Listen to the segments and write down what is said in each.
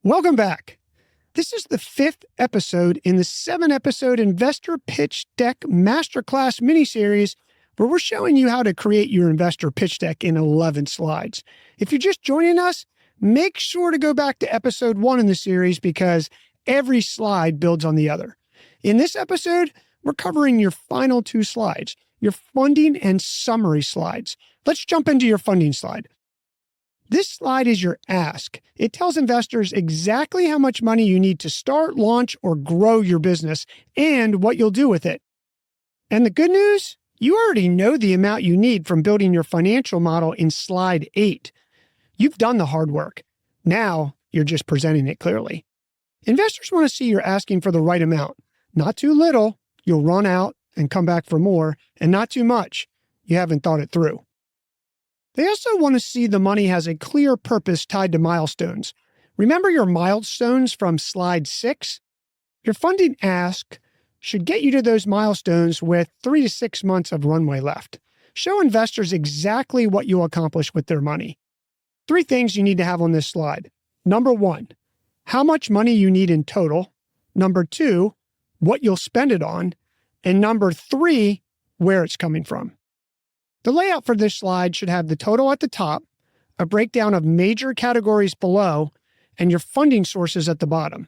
Welcome back. This is the 5th episode in the 7-episode Investor Pitch Deck Masterclass Mini-Series, where we're showing you how to create your investor pitch deck in 11 slides. If you're just joining us, make sure to go back to episode 1 in the series because every slide builds on the other. In this episode, we're covering your final 2 slides, your funding and summary slides. Let's jump into your funding slide. This slide is your ask. It tells investors exactly how much money you need to start, launch, or grow your business and what you'll do with it. And the good news? You already know the amount you need from building your financial model in slide 8. You've done the hard work. Now you're just presenting it clearly. Investors want to see you're asking for the right amount. Not too little, you'll run out and come back for more, and not too much, you haven't thought it through. They also want to see the money has a clear purpose tied to milestones. Remember your milestones from slide 6? Your funding ask should get you to those milestones with 3 to 6 months of runway left. Show investors exactly what you'll accomplish with their money. 3 things you need to have on this slide. Number 1, how much money you need in total. Number 2, what you'll spend it on. And number 3, where it's coming from. The layout for this slide should have the total at the top, a breakdown of major categories below, and your funding sources at the bottom.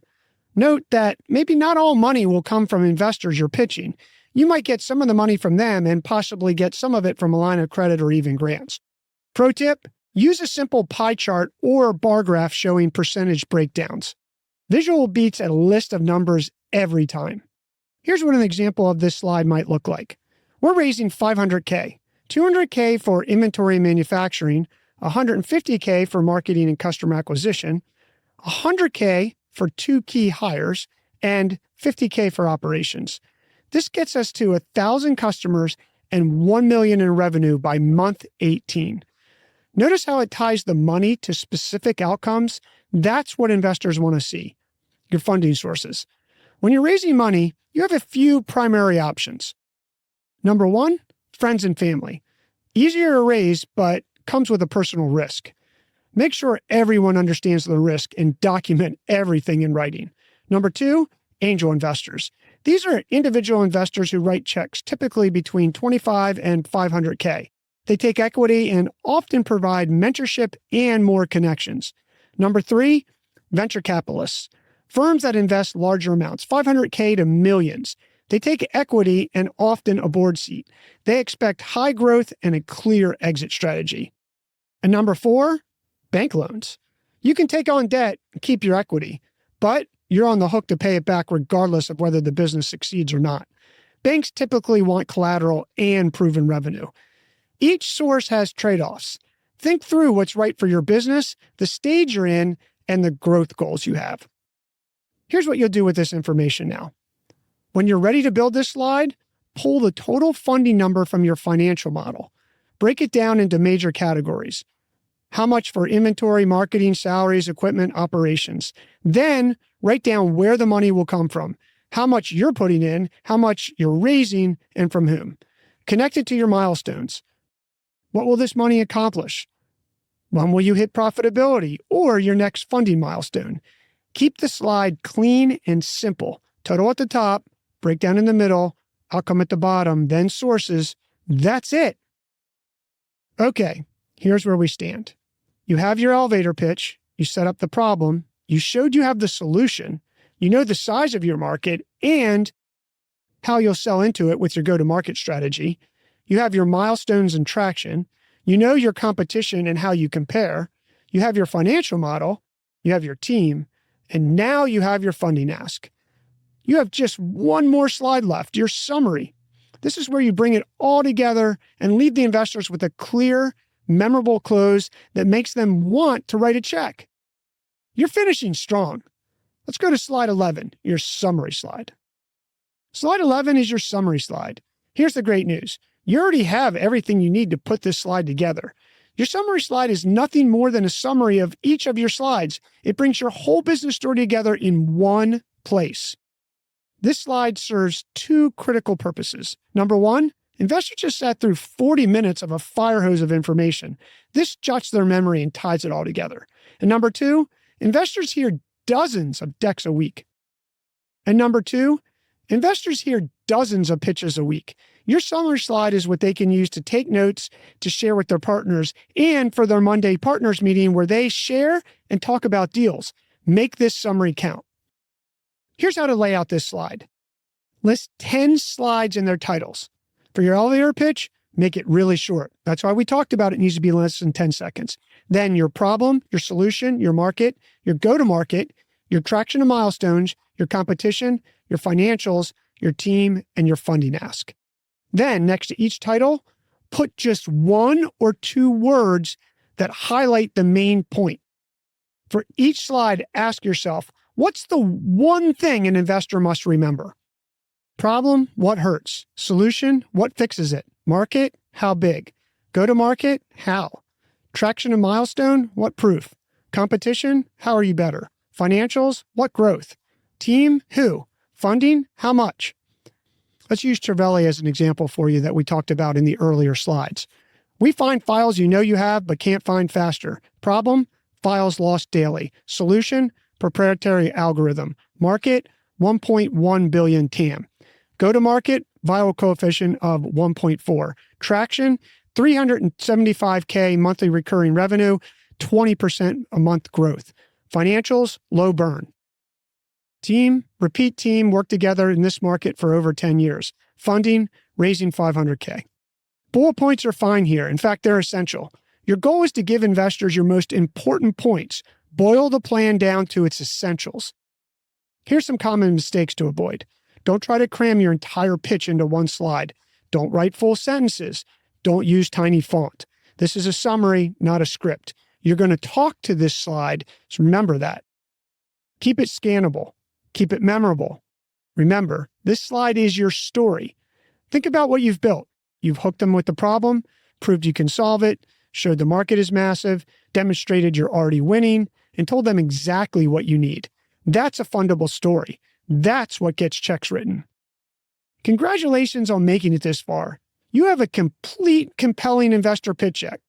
Note that maybe not all money will come from investors you're pitching. You might get some of the money from them and possibly get some of it from a line of credit or even grants. Pro tip, use a simple pie chart or bar graph showing percentage breakdowns. Visual beats a list of numbers every time. Here's what an example of this slide might look like. We're raising $500K. $200K for inventory and manufacturing, $150K for marketing and customer acquisition, $100K for 2 key hires, and $50K for operations. This gets us to 1,000 customers and $1 million in revenue by month 18. Notice how it ties the money to specific outcomes. That's what investors want to see. Your funding sources. When you're raising money, you have a few primary options. Number 1, friends and family. Easier to raise, but comes with a personal risk. Make sure everyone understands the risk and document everything in writing. Number 2, angel investors. These are individual investors who write checks typically between $25 and $500K. They take equity and often provide mentorship and more connections. Number 3, venture capitalists. Firms that invest larger amounts, $500K to millions. They take equity and often a board seat. They expect high growth and a clear exit strategy. And number 4, bank loans. You can take on debt and keep your equity, but you're on the hook to pay it back regardless of whether the business succeeds or not. Banks typically want collateral and proven revenue. Each source has trade-offs. Think through what's right for your business, the stage you're in, and the growth goals you have. Here's what you'll do with this information now. When you're ready to build this slide, pull the total funding number from your financial model. Break it down into major categories. How much for inventory, marketing, salaries, equipment, operations. Then write down where the money will come from, how much you're putting in, how much you're raising, and from whom. Connect it to your milestones. What will this money accomplish? When will you hit profitability or your next funding milestone? Keep the slide clean and simple. Total at the top, breakdown in the middle, outcome at the bottom, then sources. That's it. Okay, here's where we stand. You have your elevator pitch. You set up the problem. You showed you have the solution. You know the size of your market and how you'll sell into it with your go-to-market strategy. You have your milestones and traction. You know your competition and how you compare. You have your financial model. You have your team. And now you have your funding ask. You have just one more slide left, your summary. This is where you bring it all together and leave the investors with a clear, memorable close that makes them want to write a check. You're finishing strong. Let's go to slide 11, your summary slide. Slide 11 is your summary slide. Here's the great news. You already have everything you need to put this slide together. Your summary slide is nothing more than a summary of each of your slides. It brings your whole business story together in one place. This slide serves 2 critical purposes. Number 1, investors just sat through 40 minutes of a fire hose of information. This jots their memory and ties it all together. And number 2, investors hear dozens of decks a week. And number two, investors hear dozens of pitches a week. Your summary slide is what they can use to take notes, to share with their partners, and for their Monday partners meeting where they share and talk about deals. Make this summary count. Here's how to lay out this slide. List 10 slides in their titles. For your elevator pitch, make it really short. That's why we talked about it needs to be less than 10 seconds. Then your problem, your solution, your market, your go-to-market, your traction and milestones, your competition, your financials, your team, and your funding ask. Then next to each title, put just one or two words that highlight the main point. For each slide, ask yourself, what's the one thing an investor must remember? Problem, what hurts? Solution, what fixes it? Market, how big? Go-to-market, how? Traction and milestone, what proof? Competition, how are you better? Financials, what growth? Team, who? Funding, how much? Let's use Trevely as an example for you that we talked about in the earlier slides. We find files you know you have but can't find faster. Problem, files lost daily. Solution, proprietary algorithm. Market, 1.1 billion TAM. Go-to-market, viral coefficient of 1.4. Traction, 375K monthly recurring revenue, 20% a month growth. Financials, low burn. Team, repeat team, work together in this market for over 10 years. Funding, raising 500K. Bullet points are fine here. In fact, they're essential. Your goal is to give investors your most important points. Boil the plan down to its essentials. Here's some common mistakes to avoid. Don't try to cram your entire pitch into one slide. Don't write full sentences. Don't use tiny font. This is a summary, not a script. You're going to talk to this slide, so remember that. Keep it scannable. Keep it memorable. Remember, this slide is your story. Think about what you've built. You've hooked them with the problem, proved you can solve it, showed the market is massive, demonstrated you're already winning, and told them exactly what you need. That's a fundable story. That's what gets checks written. Congratulations on making it this far. You have a complete, compelling investor pitch deck.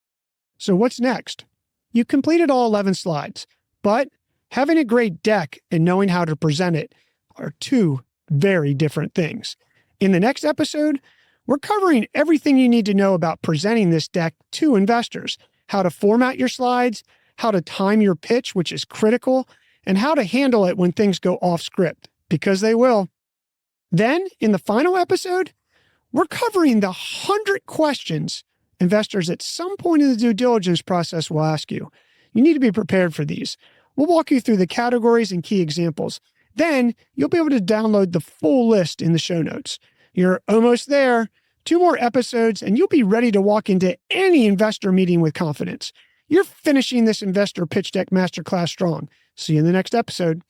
So what's next? You completed all 11 slides, but having a great deck and knowing how to present it are two very different things. In the next episode, we're covering everything you need to know about presenting this deck to investors, how to format your slides, how to time your pitch, which is critical, and how to handle it when things go off script, because they will. Then, in the final episode, we're covering the 100 questions investors at some point in the due diligence process will ask you. You need to be prepared for these. We'll walk you through the categories and key examples. Then you'll be able to download the full list in the show notes. You're almost there. 2 more episodes, and you'll be ready to walk into any investor meeting with confidence. You're finishing this Investor Pitch Deck Masterclass strong. See you in the next episode.